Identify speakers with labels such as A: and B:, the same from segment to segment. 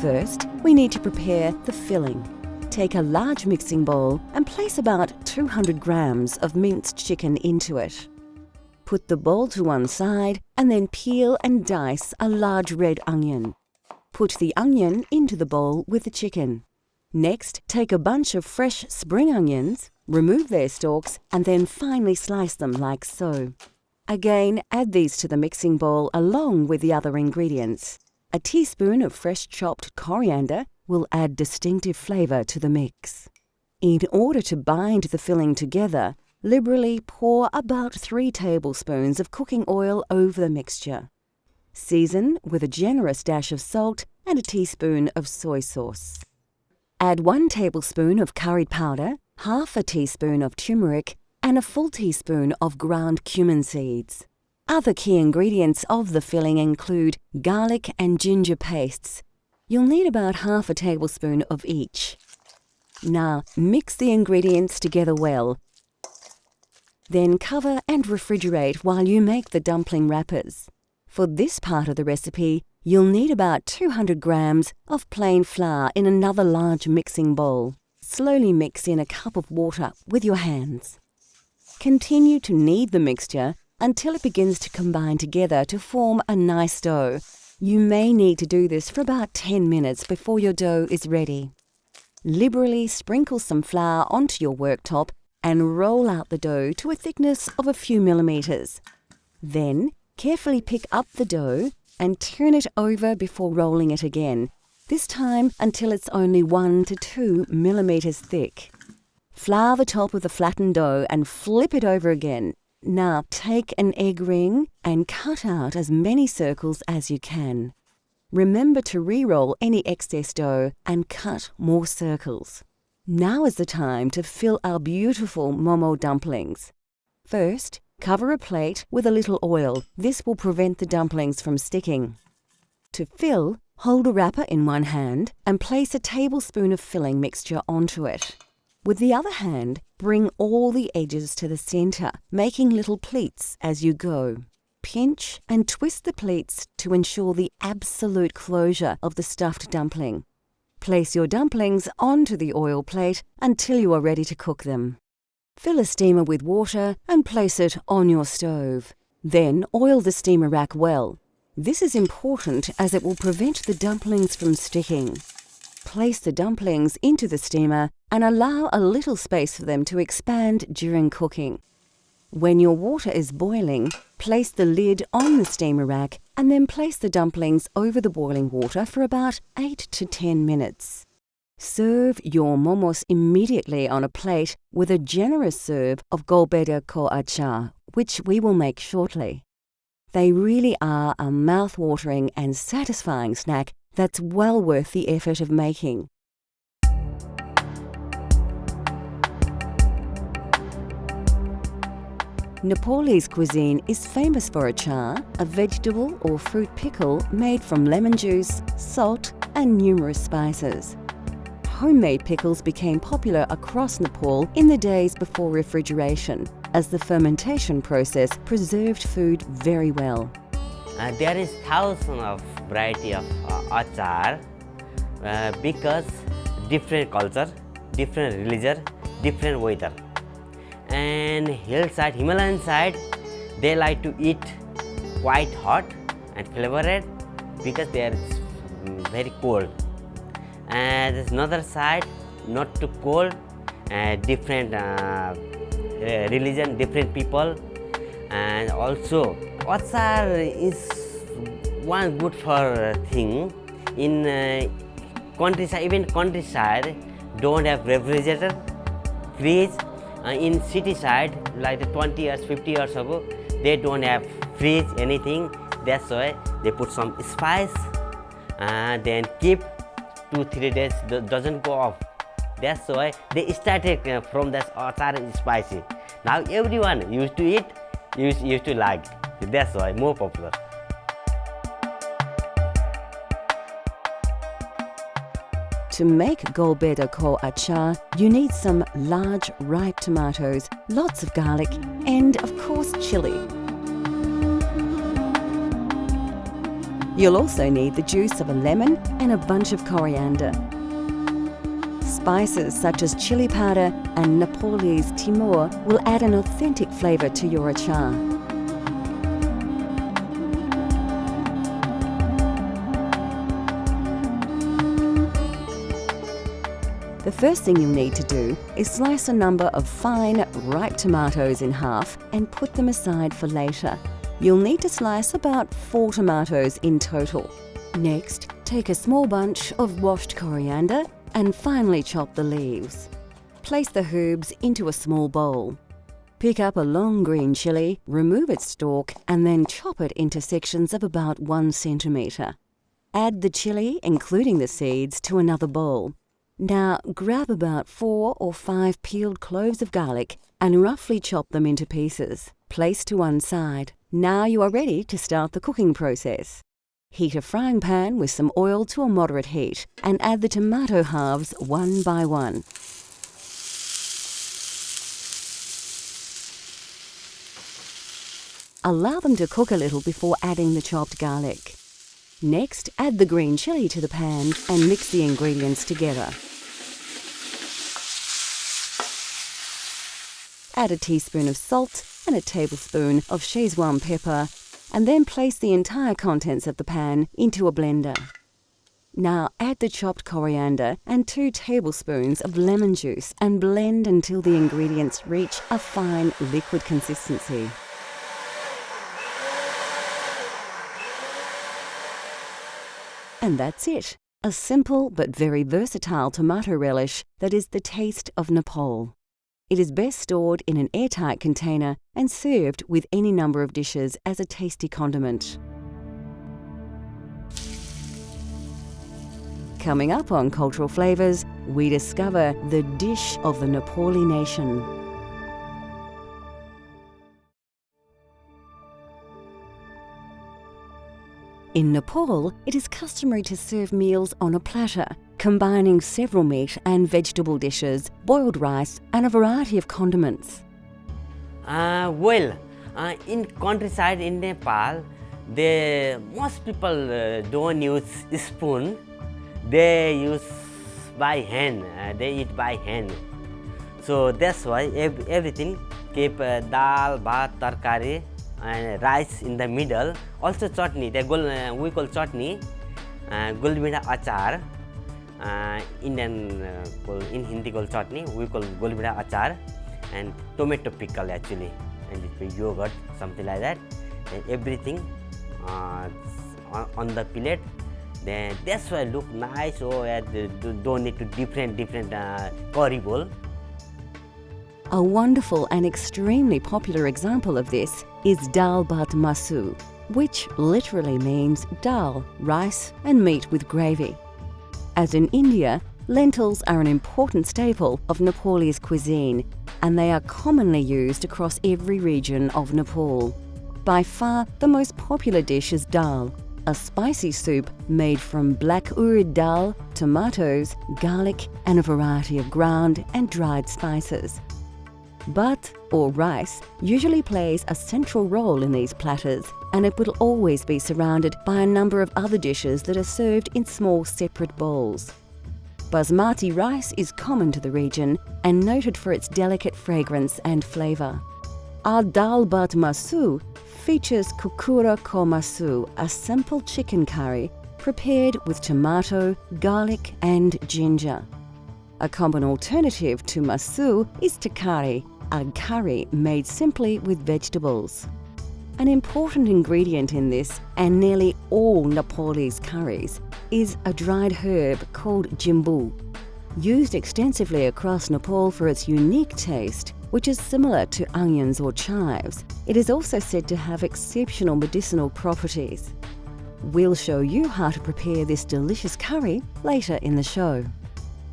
A: First, we need to prepare the filling. Take a large mixing bowl and place about 200 grams of minced chicken into it. Put the bowl to one side and then peel and dice a large red onion. Put the onion into the bowl with the chicken. Next, take a bunch of fresh spring onions, remove their stalks, and then finely slice them like so. Again, add these to the mixing bowl along with the other ingredients. A teaspoon of fresh chopped coriander will add distinctive flavour to the mix. In order to bind the filling together, liberally pour about 3 tablespoons of cooking oil over the mixture. Season with a generous dash of salt and a teaspoon of soy sauce. Add 1 tablespoon of curry powder, half a teaspoon of turmeric, and a full teaspoon of ground cumin seeds. Other key ingredients of the filling include garlic and ginger pastes. You'll need about half a tablespoon of each. Now, mix the ingredients together well. Then cover and refrigerate while you make the dumpling wrappers. For this part of the recipe, you'll need about 200 grams of plain flour in another large mixing bowl. Slowly mix in a cup of water with your hands. Continue to knead the mixture until it begins to combine together to form a nice dough. You may need to do this for about 10 minutes before your dough is ready. Liberally sprinkle some flour onto your worktop and roll out the dough to a thickness of a few millimeters. Then, carefully pick up the dough and turn it over before rolling it again, this time until it's only 1 to 2 millimeters thick. Flour the top of the flattened dough and flip it over again. Now, take an egg ring and cut out as many circles as you can. Remember to re-roll any excess dough and cut more circles. Now is the time to fill our beautiful momo dumplings. First, cover a plate with a little oil. This will prevent the dumplings from sticking. To fill, hold a wrapper in one hand and place a tablespoon of filling mixture onto it. With the other hand, bring all the edges to the center, making little pleats as you go. Pinch and twist the pleats to ensure the absolute closure of the stuffed dumpling. Place your dumplings onto the oil plate until you are ready to cook them. Fill a steamer with water and place it on your stove. Then oil the steamer rack well. This is important as it will prevent the dumplings from sticking. Place the dumplings into the steamer and allow a little space for them to expand during cooking. When your water is boiling, place the lid on the steamer rack and then place the dumplings over the boiling water for about 8 to 10 minutes. Serve your momos immediately on a plate with a generous serve of golbeda ko achar, which we will make shortly. They really are a mouth-watering and satisfying snack that's well worth the effort of making. Nepalese cuisine is famous for achar, a vegetable or fruit pickle made from lemon juice, salt, and numerous spices. Homemade pickles became popular across Nepal in the days before refrigeration, as the fermentation process preserved food very well.
B: There is thousands of variety of achar because different culture, different religion, different weather. And hillside, Himalayan side, they like to eat quite hot and flavored because they are very cold. And there's another side, not too cold, different religion, different people. And also, achar is one good for thing. In countryside, even countryside, don't have refrigerator, fridge. In city side, like 20 years, 50 years ago, they don't have fridge, anything. That's why they put some spice and then keep 2-3 days, doesn't go off. That's why they started from that achar is spicy. Now everyone used to eat, used to like. That's why more popular.
A: To make golbeda ko achar, you need some large ripe tomatoes, lots of garlic, and of course chili. You'll also need the juice of a lemon and a bunch of coriander. Spices such as chili powder and Nepalese timur will add an authentic flavour to your achar. The first thing you'll need to do is slice a number of fine, ripe tomatoes in half and put them aside for later. You'll need to slice about 4 tomatoes in total. Next, take a small bunch of washed coriander and finely chop the leaves. Place the herbs into a small bowl. Pick up a long green chilli, remove its stalk and then chop it into sections of about 1 centimetre. Add the chilli, including the seeds, to another bowl. Now grab about 4 or 5 peeled cloves of garlic and roughly chop them into pieces. Place to one side. Now you are ready to start the cooking process. Heat a frying pan with some oil to a moderate heat and add the tomato halves one by one. Allow them to cook a little before adding the chopped garlic. Next, add the green chilli to the pan and mix the ingredients together. Add a teaspoon of salt and a tablespoon of Szechuan pepper, and then place the entire contents of the pan into a blender. Now add the chopped coriander and 2 tablespoons of lemon juice and blend until the ingredients reach a fine liquid consistency. And that's it, a simple but very versatile tomato relish that is the taste of Nepal. It is best stored in an airtight container and served with any number of dishes as a tasty condiment. Coming up on Cultural Flavours, we discover the dish of the Nepali nation. In Nepal, it is customary to serve meals on a platter, combining several meat and vegetable dishes, boiled rice, and a variety of condiments.
B: In countryside in Nepal, most people don't use spoon. They use by hand. They eat by hand. So that's why everything keep dal, bhat, tarkari, and rice in the middle. Also chutney. We call chutney, gulbida achar. In Hindi call chutney. We call gulbida achar, and tomato pickle actually, and it's yogurt, something like that. And everything on the plate. Then that's why look nice. Don't need to different curry bowl.
A: A wonderful and extremely popular example of this is dal bhat masu, which literally means dal, rice and meat with gravy. As in India, lentils are an important staple of Nepalese cuisine, and they are commonly used across every region of Nepal. By far, the most popular dish is dal, a spicy soup made from black urad dal, tomatoes, garlic and a variety of ground and dried spices. Bhat, or rice, usually plays a central role in these platters, and it will always be surrounded by a number of other dishes that are served in small separate bowls. Basmati rice is common to the region and noted for its delicate fragrance and flavour. Our dal bhat masu features kukura ko masu, a simple chicken curry prepared with tomato, garlic and ginger. A common alternative to masu is takari, a curry made simply with vegetables. An important ingredient in this, and nearly all Nepalese curries, is a dried herb called jimbu. Used extensively across Nepal for its unique taste, which is similar to onions or chives, it is also said to have exceptional medicinal properties. We'll show you how to prepare this delicious curry later in the show.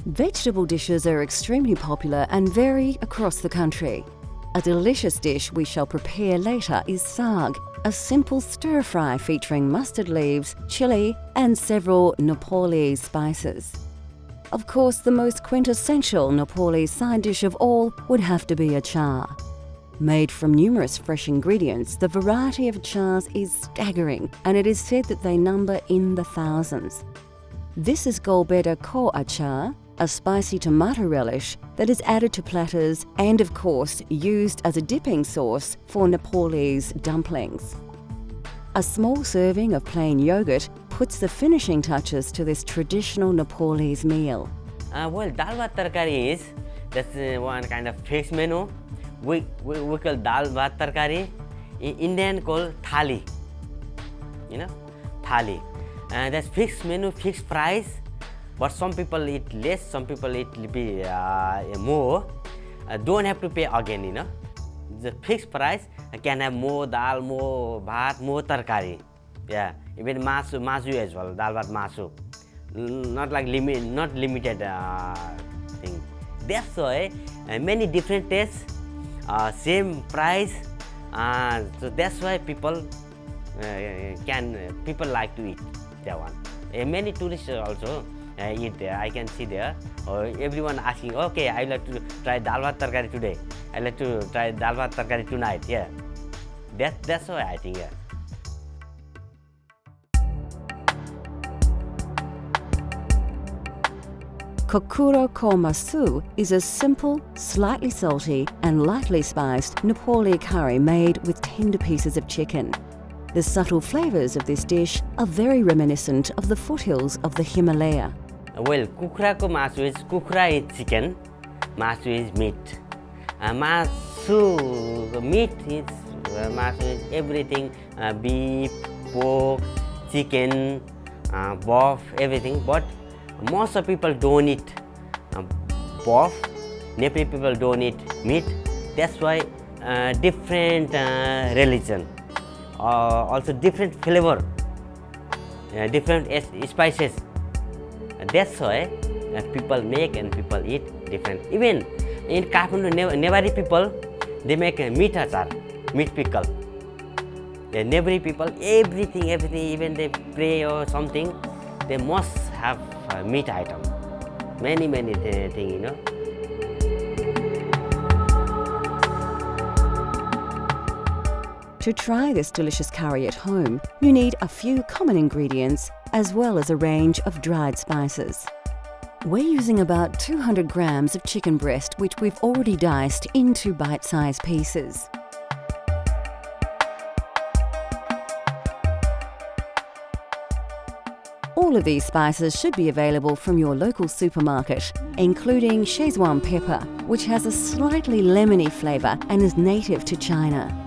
A: Vegetable dishes are extremely popular and vary across the country. A delicious dish we shall prepare later is saag, a simple stir-fry featuring mustard leaves, chilli and several Nepalese spices. Of course, the most quintessential Nepalese side dish of all would have to be achar. Made from numerous fresh ingredients, the variety of achars is staggering, and it is said that they number in the thousands. This is Golbeda Ko achar, a spicy tomato relish that is added to platters and, of course, used as a dipping sauce for Nepalese dumplings. A small serving of plain yogurt puts the finishing touches to this traditional Nepalese meal.
B: Well, dal bhat tarkari is that's one kind of fixed menu. We call dal bhat tarkari. In Indian call thali. Thali. That's fixed menu, fixed price. But some people eat less, some people eat more. Don't have to pay again. The fixed price can have more dal, more bhat, more tarkari. Yeah, even masu as well, dal bhat masu. Not like not limited thing. That's why many different tastes, same price. So that's why people like to eat that one. Many tourists also eat there. I can see there. Everyone asking, okay, I like to try dal bhat tarkari today. I like to try dal bhat tarkari tonight. Yeah, that's why I think. Yeah.
A: Kokuro ko masu is a simple, slightly salty and lightly spiced Nepali curry made with tender pieces of chicken. The subtle flavours of this dish are very reminiscent of the foothills of the Himalaya.
B: Well, kukra ko masu is kukra is chicken, masu is meat. Meat is masu is everything, beef, pork, chicken, beef, everything. But most of people don't eat beef. Nepali people don't eat meat. That's why different religion, also different flavor, different spices. That's why people make and people eat different. Even in Kathmandu, Nepali people, they make meat achar, meat pickle. The Nepali people, everything, even they pray or something, they must have meat item. Many things,
A: To try this delicious curry at home, you need a few common ingredients as well as a range of dried spices. We're using about 200 grams of chicken breast, which we've already diced into bite-sized pieces. All of these spices should be available from your local supermarket, including Szechuan pepper, which has a slightly lemony flavour and is native to China.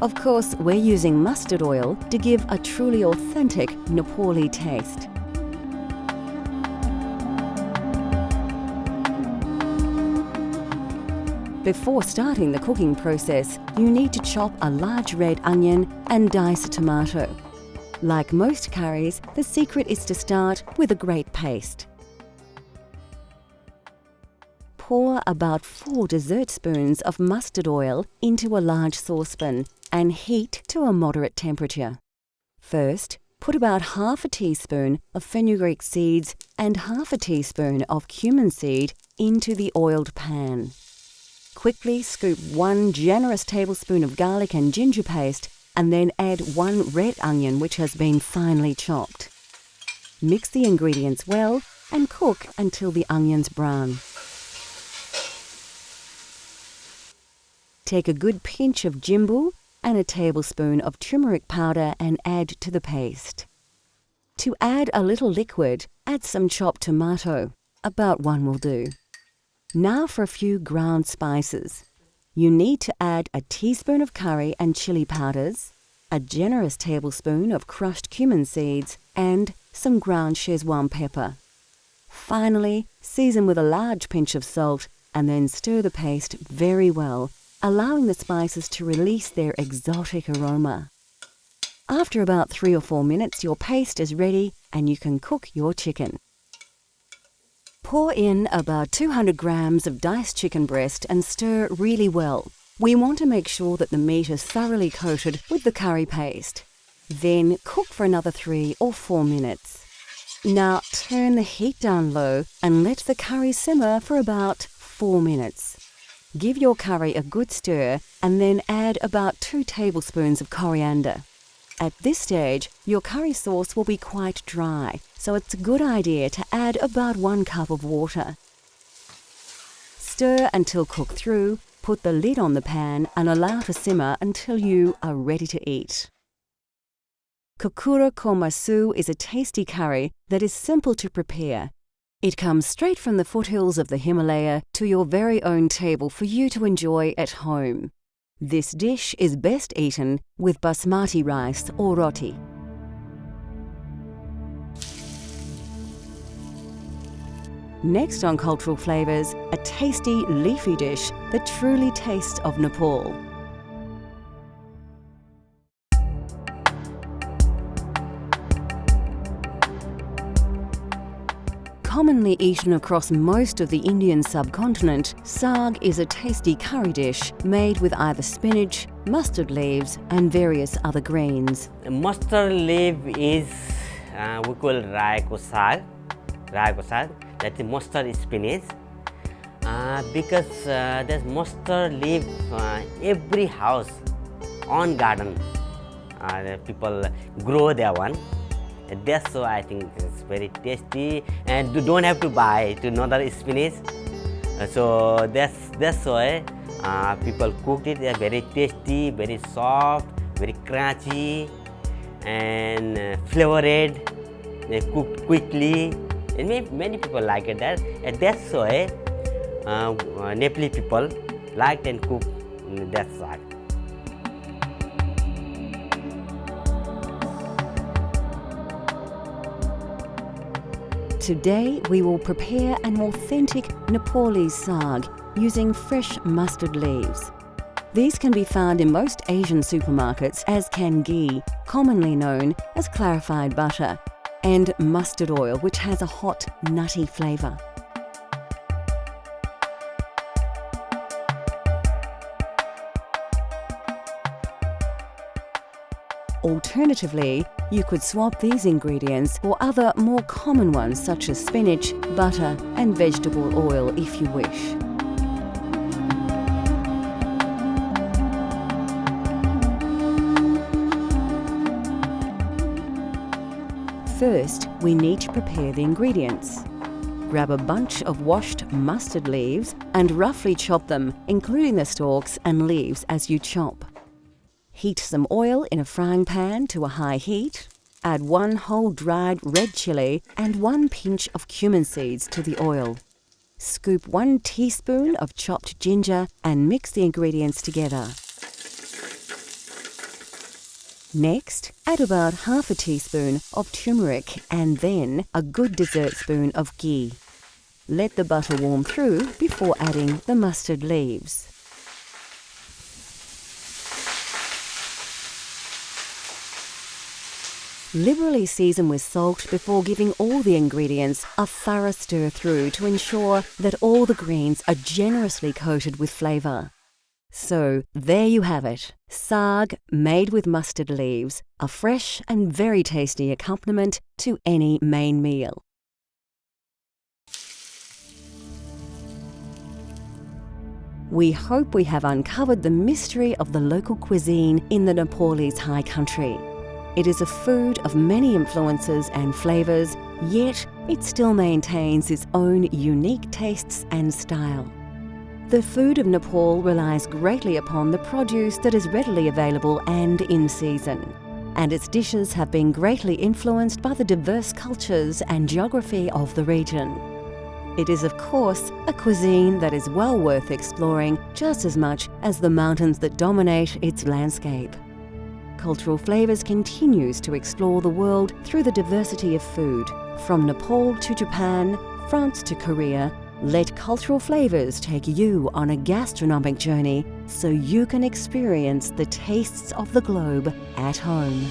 A: Of course, we're using mustard oil to give a truly authentic Nepali taste. Before starting the cooking process, you need to chop a large red onion and dice a tomato. Like most curries, the secret is to start with a great paste. Pour about 4 dessert spoons of mustard oil into a large saucepan and heat to a moderate temperature. First, put about half a teaspoon of fenugreek seeds and half a teaspoon of cumin seed into the oiled pan. Quickly scoop 1 generous tablespoon of garlic and ginger paste and then add 1 red onion which has been finely chopped. Mix the ingredients well and cook until the onions brown. Take a good pinch of jimbu and a tablespoon of turmeric powder and add to the paste. To add a little liquid, add some chopped tomato. About 1 will do. Now for a few ground spices. You need to add a teaspoon of curry and chili powders, a generous tablespoon of crushed cumin seeds, and some ground Szechuan pepper. Finally, season with a large pinch of salt and then stir the paste very well, allowing the spices to release their exotic aroma. After about 3 or 4 minutes, your paste is ready and you can cook your chicken. Pour in about 200 grams of diced chicken breast and stir really well. We want to make sure that the meat is thoroughly coated with the curry paste. Then cook for another 3 or 4 minutes. Now turn the heat down low and let the curry simmer for about 4 minutes. Give your curry a good stir and then add about 2 tablespoons of coriander. At this stage, your curry sauce will be quite dry, so it's a good idea to add about 1 cup of water. Stir until cooked through, put the lid on the pan and allow to simmer until you are ready to eat. Kokura ko masu is a tasty curry that is simple to prepare. It comes straight from the foothills of the Himalaya to your very own table for you to enjoy at home. This dish is best eaten with basmati rice or roti. Next on Cultural Flavours, a tasty leafy dish that truly tastes of Nepal. Commonly eaten across most of the Indian subcontinent, saag is a tasty curry dish made with either spinach, mustard leaves and various other greens.
B: Mustard leaf is we call raiko saag. That is mustard spinach. Because there's mustard leaf every house on garden. People grow that one. That's why I think it's very tasty, and you don't have to buy another spinach. So that's why people cooked it. They are very tasty, very soft, very crunchy, and flavored. They cooked quickly, and many people like it. And that's why Nepali people liked and cooked that saag.
A: Today we will prepare an authentic Nepalese saag using fresh mustard leaves. These can be found in most Asian supermarkets as can ghee, commonly known as clarified butter, and mustard oil, which has a hot, nutty flavour. Alternatively, you could swap these ingredients for other more common ones such as spinach, butter and vegetable oil if you wish. First, we need to prepare the ingredients. Grab a bunch of washed mustard leaves and roughly chop them, including the stalks and leaves as you chop. Heat some oil in a frying pan to a high heat. Add 1 whole dried red chilli and 1 pinch of cumin seeds to the oil. Scoop 1 teaspoon of chopped ginger and mix the ingredients together. Next, add about half a teaspoon of turmeric and then a good dessert spoon of ghee. Let the butter warm through before adding the mustard leaves. Liberally season with salt before giving all the ingredients a thorough stir through to ensure that all the greens are generously coated with flavour. So there you have it, saag made with mustard leaves, a fresh and very tasty accompaniment to any main meal. We hope we have uncovered the mystery of the local cuisine in the Nepalese high country. It is a food of many influences and flavours, yet it still maintains its own unique tastes and style. The food of Nepal relies greatly upon the produce that is readily available and in season, and its dishes have been greatly influenced by the diverse cultures and geography of the region. It is, of course, a cuisine that is well worth exploring just as much as the mountains that dominate its landscape. Cultural Flavours continues to explore the world through the diversity of food. From Nepal to Japan, France to Korea, let Cultural Flavours take you on a gastronomic journey so you can experience the tastes of the globe at home.